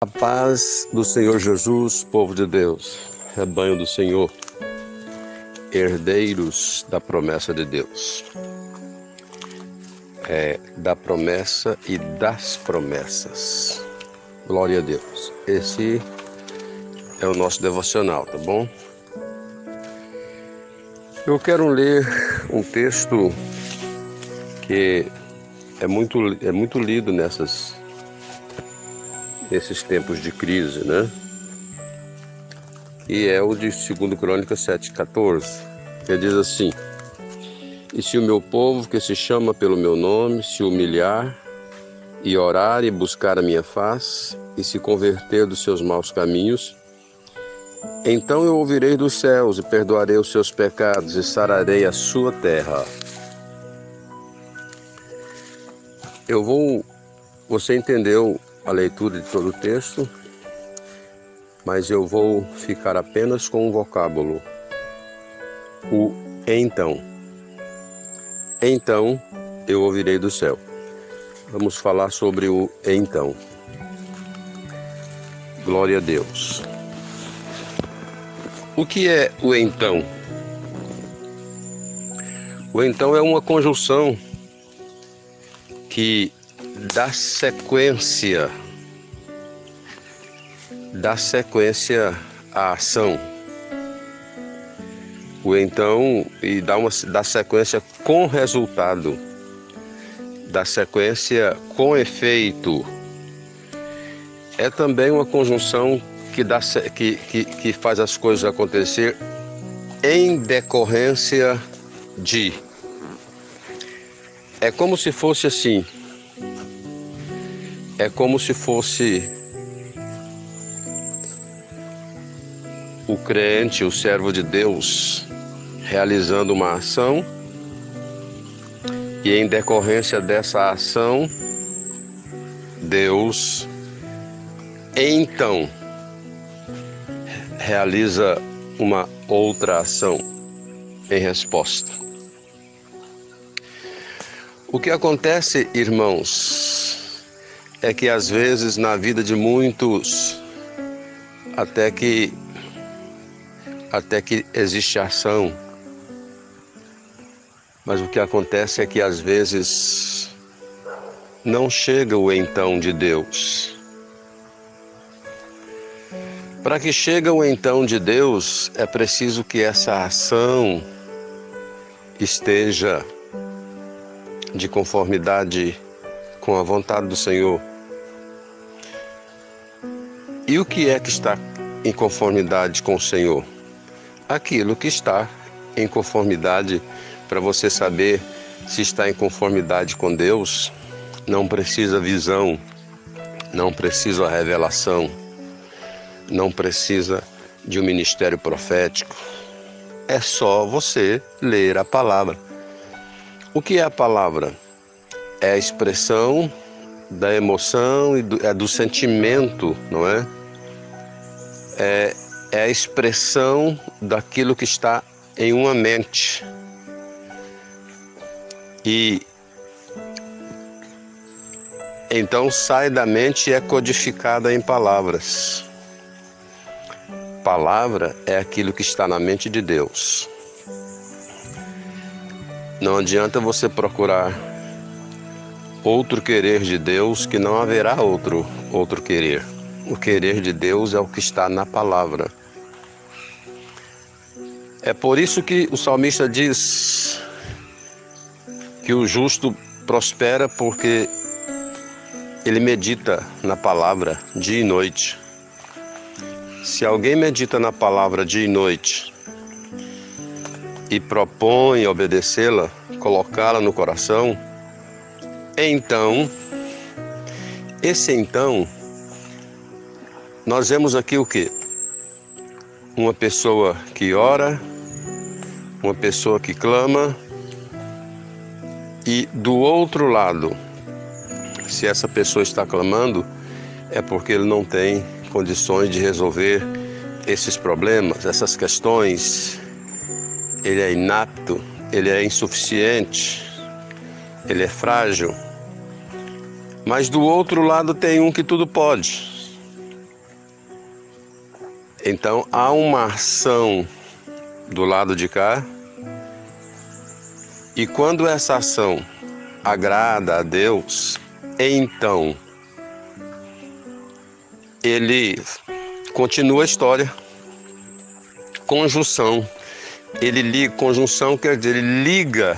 A paz do Senhor Jesus, povo de Deus, rebanho do Senhor, herdeiros da promessa de Deus, da promessa e das promessas. Glória a Deus. Esse é o nosso devocional, tá bom? Eu quero ler um texto que é muito lido nesses tempos de crise, né? E é o de 2 Crônicas 7,14, que diz assim: E se o meu povo, que se chama pelo meu nome, se humilhar e orar e buscar a minha face, e se converter dos seus maus caminhos, então eu ouvirei dos céus e perdoarei os seus pecados e sararei a sua terra. Você entendeu a leitura de todo o texto, mas eu vou ficar apenas com um vocábulo, o então. Então eu ouvirei do céu. Vamos falar sobre o então. Glória a Deus. O que é o então? O então é uma conjunção que dá sequência à ação. O então e dá sequência com resultado, dá sequência com efeito. É também uma conjunção que faz as coisas acontecer em decorrência de. É como se fosse assim. É como se fosse o crente, o servo de Deus, realizando uma ação, e em decorrência dessa ação, Deus então realiza uma outra ação em resposta. O que acontece, irmãos, é que às vezes na vida de muitos, até que existe ação, mas o que acontece é que às vezes não chega o então de Deus. Para que chegue o então de Deus, é preciso que essa ação esteja de conformidade com a vontade do Senhor. E o que é que está em conformidade com o Senhor? Aquilo que está em conformidade. Para você saber se está em conformidade com Deus, não precisa visão, não precisa revelação, não precisa de um ministério profético. É só você ler a palavra. O que é a palavra? É a expressão da emoção e do sentimento, não é? É a expressão daquilo que está em uma mente. E então sai da mente e é codificada em palavras. Palavra é aquilo que está na mente de Deus. Não adianta você procurar outro querer de Deus, que não haverá outro querer. O querer de Deus é o que está na palavra. É por isso que o salmista diz que o justo prospera porque ele medita na palavra dia e noite. Se alguém medita na palavra dia e noite e propõe obedecê-la, colocá-la no coração, então, nós vemos aqui o quê? Uma pessoa que ora, uma pessoa que clama, e do outro lado, se essa pessoa está clamando, é porque ele não tem condições de resolver esses problemas, essas questões. Ele é inapto, ele é insuficiente, ele é frágil. Mas do outro lado tem um que tudo pode. Então há uma ação do lado de cá, e quando essa ação agrada a Deus, então ele continua a história. Conjunção. Conjunção quer dizer, ele liga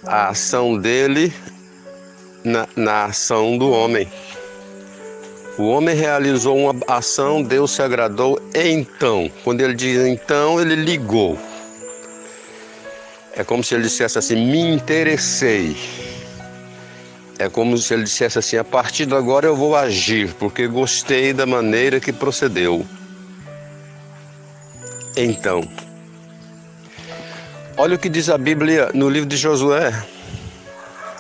a ação dele na ação do homem. O homem realizou uma ação, Deus se agradou, então. Quando ele diz então, ele ligou. É como se ele dissesse assim, me interessei. É como se ele dissesse assim, a partir de agora eu vou agir, porque gostei da maneira que procedeu. Então, olha o que diz a Bíblia no livro de Josué.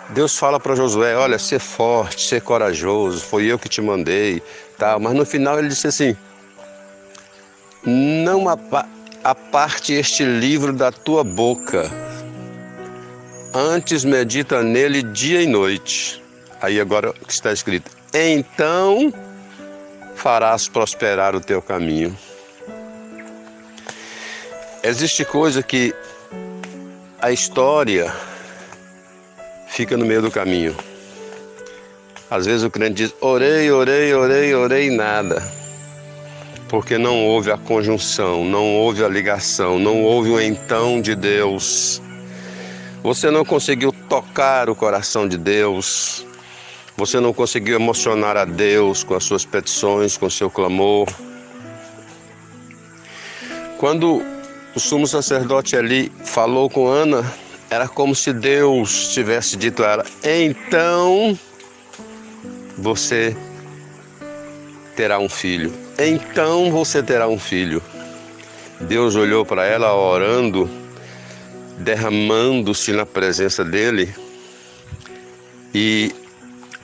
Deus fala para Josué, olha, ser forte, ser corajoso, foi eu que te mandei, tal. Mas no final ele disse assim, não aparte este livro da tua boca, antes medita nele dia e noite. Aí agora o que está escrito, então farás prosperar o teu caminho. Existe coisa que a história fica no meio do caminho. Às vezes o crente diz, orei, nada. Porque não houve a conjunção, não houve a ligação, não houve o então de Deus. Você não conseguiu tocar o coração de Deus. Você não conseguiu emocionar a Deus com as suas petições, com o seu clamor. Quando o sumo sacerdote ali falou com Ana, era como se Deus tivesse dito a ela, então você terá um filho. Então você terá um filho. Deus olhou para ela orando, derramando-se na presença dele, e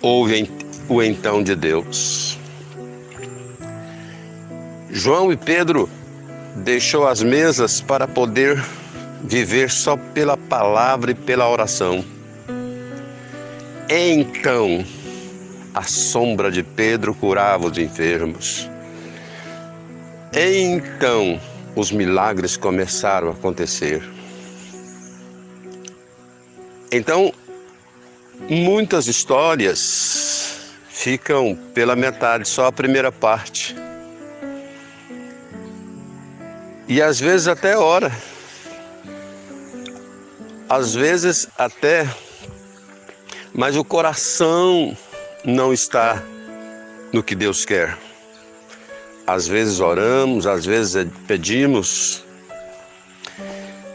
houve o então de Deus. João e Pedro deixou as mesas para poder viver só pela palavra e pela oração. Então, a sombra de Pedro curava os enfermos. Então, os milagres começaram a acontecer. Então, muitas histórias ficam pela metade, só a primeira parte. E às vezes até ora. Às vezes até, mas o coração não está no que Deus quer. Às vezes oramos, às vezes pedimos,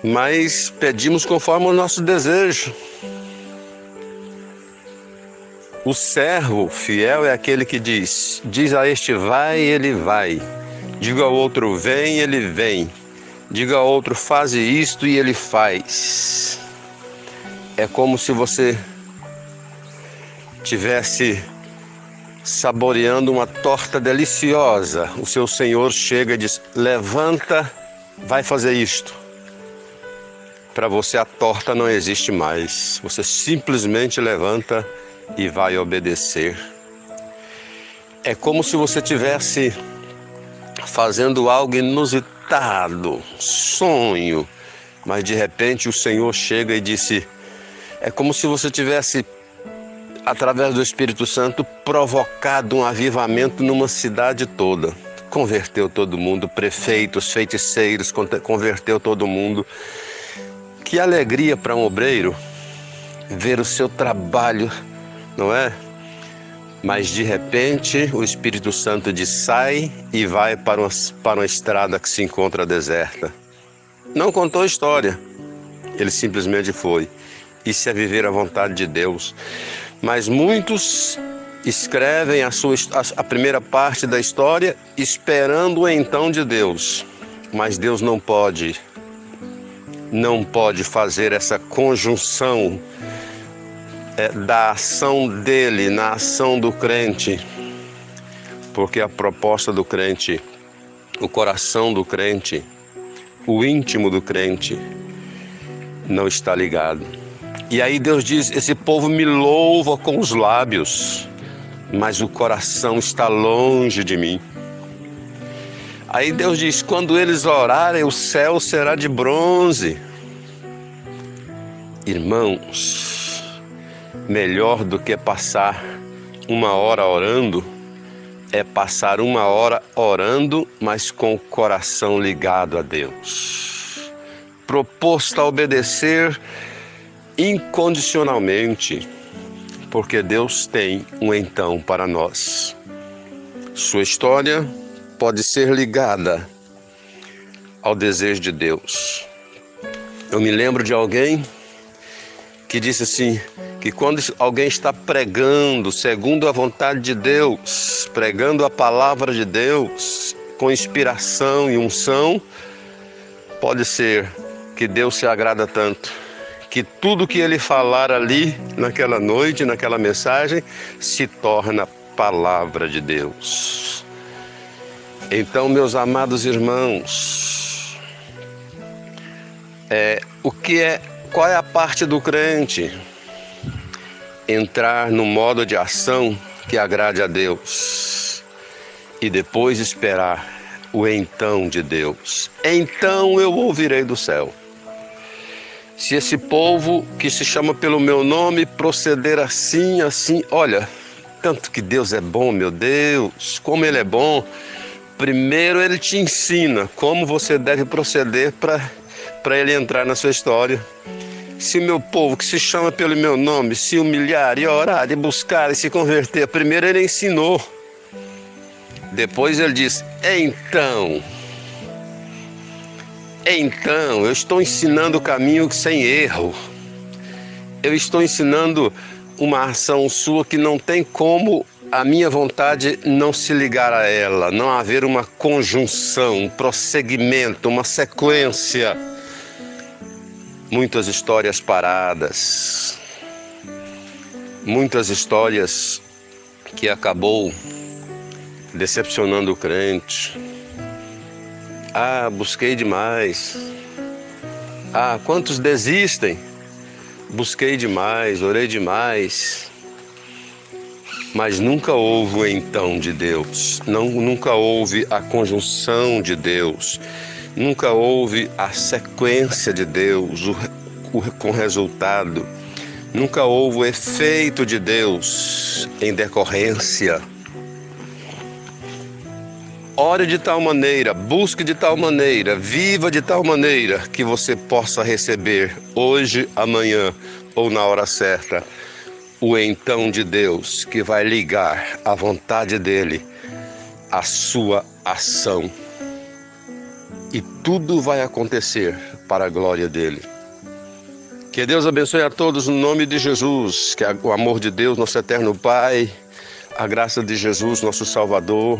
mas pedimos conforme o nosso desejo. O servo fiel é aquele que diz a este vai, ele vai. Diga ao outro vem, ele vem. Diga ao outro faze isto e ele faz. É como se você tivesse saboreando uma torta deliciosa. O seu Senhor chega e diz, levanta, vai fazer isto. Para você a torta não existe mais. Você simplesmente levanta e vai obedecer. É como se você tivesse fazendo algo inusitado, sonho, mas de repente o Senhor chega e disse, é como se você tivesse, através do Espírito Santo, provocado um avivamento numa cidade toda. Converteu todo mundo, prefeitos, feiticeiros, converteu todo mundo. Que alegria para um obreiro ver o seu trabalho, não é? Mas de repente o Espírito Santo diz, sai e vai para uma estrada que se encontra deserta. Não contou a história, ele simplesmente foi. Isso é viver a vontade de Deus. Mas muitos escrevem a primeira parte da história esperando o então de Deus. Mas Deus não pode fazer essa conjunção da ação dele na ação do crente, porque a proposta do crente, o coração do crente, o íntimo do crente não está ligado. E aí Deus diz, esse povo me louva com os lábios, mas o coração está longe de mim. Aí Deus diz: quando eles orarem, o céu será de bronze. Irmãos, melhor do que passar 1 hora orando é passar 1 hora orando, mas com o coração ligado a Deus, proposto a obedecer incondicionalmente, porque Deus tem um então para nós. Sua história pode ser ligada ao desejo de Deus. Eu me lembro de alguém que disse assim, que quando alguém está pregando segundo a vontade de Deus, pregando a palavra de Deus, com inspiração e unção, pode ser que Deus se agrada tanto, que tudo que ele falar ali, naquela noite, naquela mensagem, se torna palavra de Deus. Então, meus amados irmãos, qual é a parte do crente? Entrar no modo de ação que agrade a Deus e depois esperar o então de Deus. Então eu ouvirei do céu. Se esse povo que se chama pelo meu nome proceder assim, olha, tanto que Deus é bom, meu Deus, como Ele é bom. Primeiro Ele te ensina como você deve proceder para Ele entrar na sua história. Se o meu povo que se chama pelo meu nome se humilhar e orar e buscar e se converter, primeiro Ele ensinou. Depois Ele diz, então eu estou ensinando o caminho sem erro. Eu estou ensinando uma ação sua que não tem como a minha vontade não se ligar a ela, não haver uma conjunção, um prosseguimento, uma sequência. Muitas histórias paradas, muitas histórias que acabou decepcionando o crente. Busquei demais. Quantos desistem? Busquei demais, orei demais. Mas nunca houve o então de Deus. Nunca houve a conjunção de Deus. Nunca houve a sequência de Deus com resultado. Nunca houve o efeito de Deus em decorrência. Ore de tal maneira, busque de tal maneira, viva de tal maneira que você possa receber hoje, amanhã ou na hora certa o então de Deus, que vai ligar a vontade dele à sua ação. E tudo vai acontecer para a glória dele. Que Deus abençoe a todos no nome de Jesus, que o amor de Deus, nosso eterno Pai, a graça de Jesus, nosso Salvador,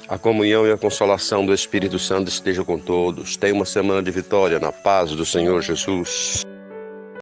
a comunhão e a consolação do Espírito Santo esteja com todos. Tenha uma semana de vitória na paz do Senhor Jesus.